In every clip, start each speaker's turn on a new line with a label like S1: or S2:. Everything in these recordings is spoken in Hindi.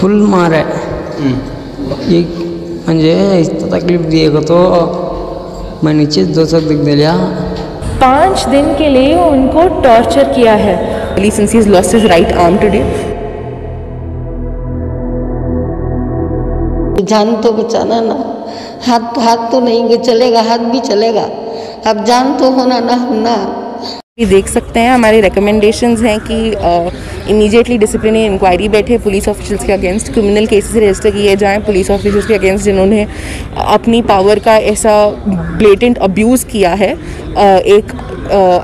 S1: फुल मार है। एक म्हणजे इतना तकलीफ दिए को तो मैं नीचे 200 दिख दिया।
S2: 5 दिन के लिए उनको टॉर्चर किया है। Since he's lost his right arm today.
S3: जान तो बचाना ना, हाथ तो नहीं चलेगा, हाथ भी चलेगा, अब जान तो होना ना ना।
S2: ये देख सकते हैं हमारे रिकमेंडेशंस हैं कि इमीडिएटली डिसिप्लिनरी इंक्वायरी बैठे पुलिस ऑफिशियल्स के अगेंस्ट, क्रिमिनल केसेस रजिस्टर किए जाएं पुलिस ऑफिशियल्स के अगेंस्ट जिन्होंने अपनी पावर का ऐसा ब्लेटेंट अब्यूज़ किया है एक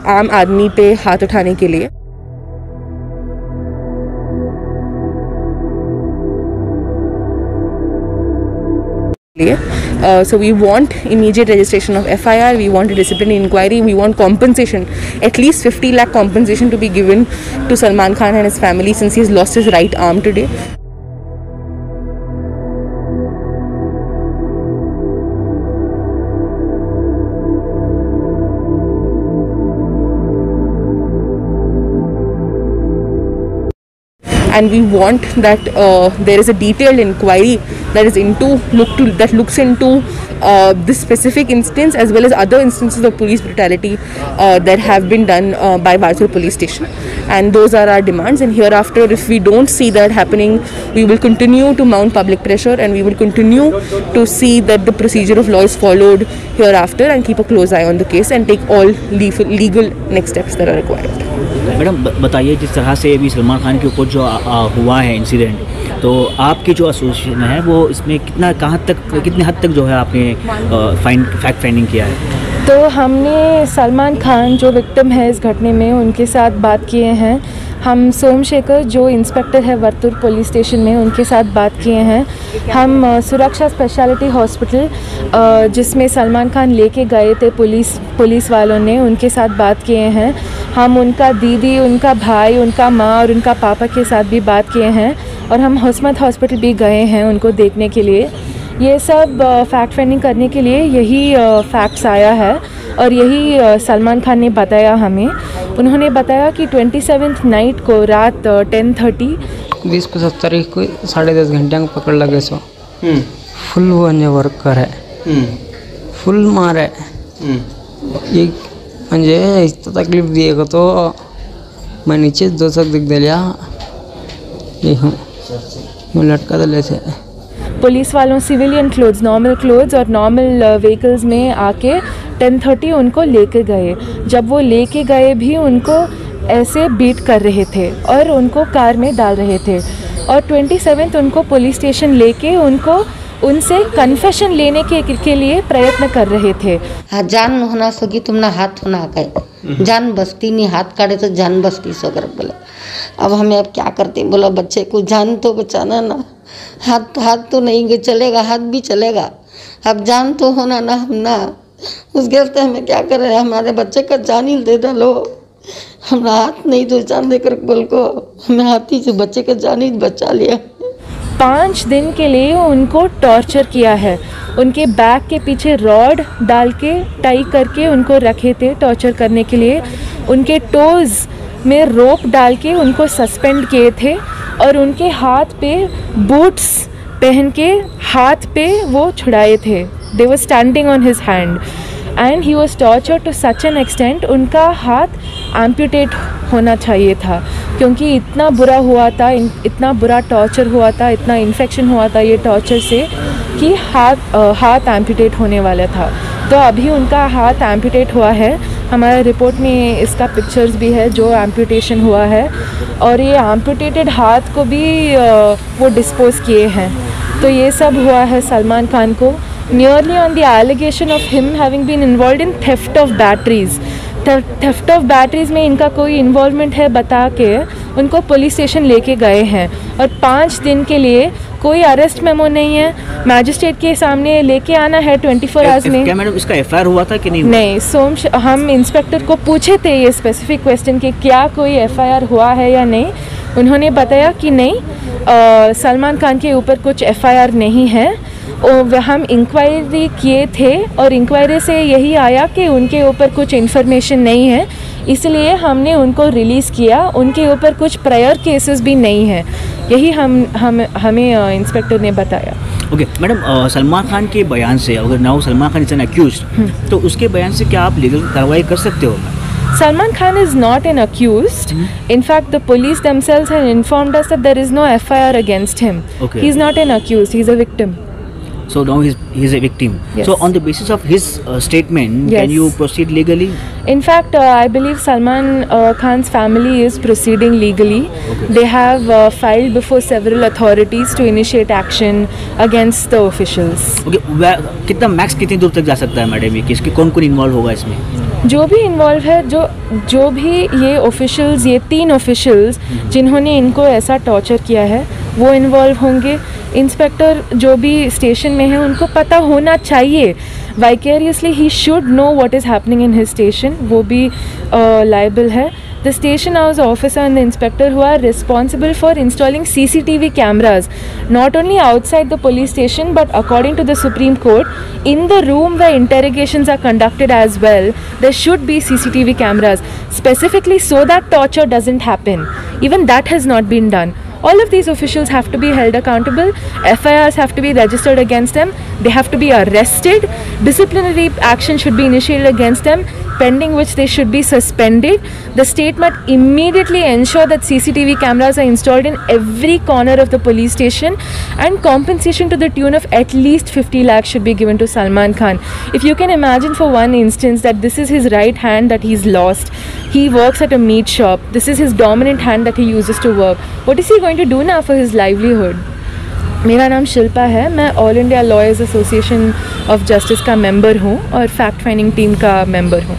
S2: आम आदमी पे हाथ उठाने के लिए। So we want immediate registration of FIR, we want a disciplinary inquiry, we want compensation, at least 50 lakh compensation to be given to Salman Khan and his family since he's lost his right arm today. And we want that there is a detailed inquiry that looks into this specific instance as well as other instances of police brutality that have been done by Barsur police station, and those are our demands. And hereafter, if we don't see that happening, we will continue to mount public pressure and we will continue to see that the procedure of law is followed hereafter and keep a close eye on the case and take all legal next steps that are required.
S4: Madam बताइए, जिस तरह से अभी सलमान खान के ऊपर जो हुआ है इंसिडेंट, तो आपकी जो एसोसिएशन है वो इसमें कितने हद तक जो है आपने फैक्ट फाइंडिंग किया है?
S2: तो हमने सलमान खान जो विक्टिम है इस घटने में उनके साथ बात किए हैं। हम सोमशेखर जो इंस्पेक्टर है वर्तुर पुलिस स्टेशन में उनके साथ बात किए हैं। हम सुरक्षा स्पेशलिटी हॉस्पिटल जिसमें सलमान खान लेके गए थे पुलिस वालों ने, उनके साथ बात किए हैं। हम उनका दीदी, उनका भाई, उनका माँ और उनका पापा के साथ भी बात किए हैं और हम हुस्मत हॉस्पिटल भी गए हैं उनको देखने के लिए। ये सब फैक्ट फाइंडिंग करने के लिए यही फैक्ट्स आया है और यही सलमान खान ने बताया हमें। उन्होंने बताया कि 27th नाइट को रात 10:30
S1: 20-25 तारीख को 10.5 घंटे में पकड़ लगे सो फुल वो वर्कर है, फुल मार है। एक म्हणजे इतना तकलीफ दिए को तो मैं नीचे 200 दिख दिया, ये हूँ लटका दले से।
S2: पुलिस वालों सिविलियन क्लोथ्स, नॉर्मल क्लोथ्स और नॉर्मल व्हीकल्स में आके 10:30 उनको लेके गए। जब वो लेके गए भी उनको ऐसे बीट कर रहे थे और उनको कार में डाल रहे थे और 27th उनको पुलिस स्टेशन लेके उनसे कन्फेशन लेने के लिए प्रयत्न कर रहे थे।
S3: हाँ, जान होना सकी तुमने हाथ होना गए, जान बसती नहीं, हाथ काटे तो जान बसती सो कर बोला। अब हमें अब क्या करते, बोला बच्चे को जान तो बचाना ना, हाथ तो नहीं चलेगा, हाथ भी चलेगा, अब जान तो होना ना हम ना। उस गिरफ्त हमें क्या करें, हमारे बच्चे का जान ही दे डालो, हमारा हाथ नहीं तो जान देकर बोल को हमें हाथी से बच्चे का जान ही बचा लिया।
S2: 5 दिन के लिए उनको टॉर्चर किया है। उनके बैक के पीछे रॉड डाल के टाई करके उनको रखे थे टॉर्चर करने के लिए। उनके टोज़ में रोप डाल के उनको सस्पेंड किए थे और उनके हाथ पे बूट्स पहन के हाथ पे वो छुड़ाए थे। They were standing on his hand and he was torture to such an extent. उनका हाथ एम्प्यूटेट होना चाहिए था क्योंकि इतना बुरा हुआ था, इतना बुरा टॉर्चर हुआ था, इतना इन्फेक्शन हुआ था ये टॉर्चर से कि हाथ एम्प्यूटेट होने वाला था। तो अभी उनका हाथ एम्प्यूटेट हुआ है। हमारे रिपोर्ट में इसका पिक्चर्स भी है जो एम्प्यूटेशन हुआ है और ये एम्प्यूटेटेड हाथ को भी वो डिस्पोज किए हैं। तो ये सब हुआ है सलमान खान को nearly on the allegation of him having been involved in theft of batteries। Theft of batteries में इनका कोई इन्वॉल्वमेंट है बता के उनको पुलिस स्टेशन लेके गए हैं और 5 दिन के लिए कोई अरेस्ट मेमो नहीं है, मैजिस्ट्रेट के सामने लेके आना है 24 आवर्स में।
S4: क्या मैडम इसका एफआईआर हुआ था कि नहीं हुआ?
S2: नहीं, हम इंस्पेक्टर को पूछे थे ये स्पेसिफिक क्वेश्चन कि क्या कोई एफआईआर हुआ है या नहीं। उन्होंने बताया कि नहीं, सलमान खान के ऊपर कुछ एफआईआर नहीं है। हम इंक्वायरी किए थे और इंक्वायरी से यही आया कि उनके ऊपर कुछ इन्फॉर्मेशन नहीं है, इसलिए हमने उनको रिलीज़ किया। उनके ऊपर कुछ प्रायर केसेस भी नहीं है। यही हमें इंस्पेक्टर ने बताया।
S4: ओके मैडम, सलमान खान के बयान से, अगर now Salman Khan is an accused, तो उसके बयान से क्या आप लीगल कार्रवाई कर सकते हो?
S2: Salman Khan is not an accused. In fact, the police themselves have informed us that there is no FIR against him.
S4: Okay.
S2: He's not an accused, he's a victim.
S4: So now he's a victim.
S2: Yes.
S4: So on the basis of his statement,
S2: Yes.
S4: can you proceed legally?
S2: In fact, I believe Salman Khan's family is proceeding legally.
S4: Okay.
S2: They have filed before several authorities to initiate action against the officials.
S4: Okay, कितना मैक्स कितनी दूर तक जा सकता है मैडम ये केस? कौन कौन इन्वॉल्व होगा इसमें?
S2: जो भी इन्वॉल्व है, जो भी ये ऑफिशियल्स, ये 3 ऑफिशियल्स जिन्होंने इनको ऐसा टॉर्चर किया है, वो इन्वॉल्व होंगे। इंस्पेक्टर जो भी स्टेशन में है, उनको पता होना चाहिए, vicariously he should know what is happening in his station, वो भी लायबल है। The station house officer and the inspector who are responsible for installing CCTV cameras not only outside the police station but according to the Supreme Court in the room where interrogations are conducted as well, there should be CCTV cameras specifically so that torture doesn't happen. Even that has not been done. All of these officials have to be held accountable. FIRs have to be registered against them. They have to be arrested. Disciplinary action should be initiated against them, pending which they should be suspended. The state must immediately ensure that CCTV cameras are installed in every corner of the police station, and compensation to the tune of at least 50 lakhs should be given to Salman Khan. If you can imagine for one instance that this is his right hand that he's lost. He works at a meat shop. This is his dominant hand that he uses to work. What is he going to do now for his livelihood? मेरा नाम शिल्पा है, मैं all India lawyers association of justice का मेंबर हूँ और फैक्ट फाइंडिंग टीम का मेंबर हूँ।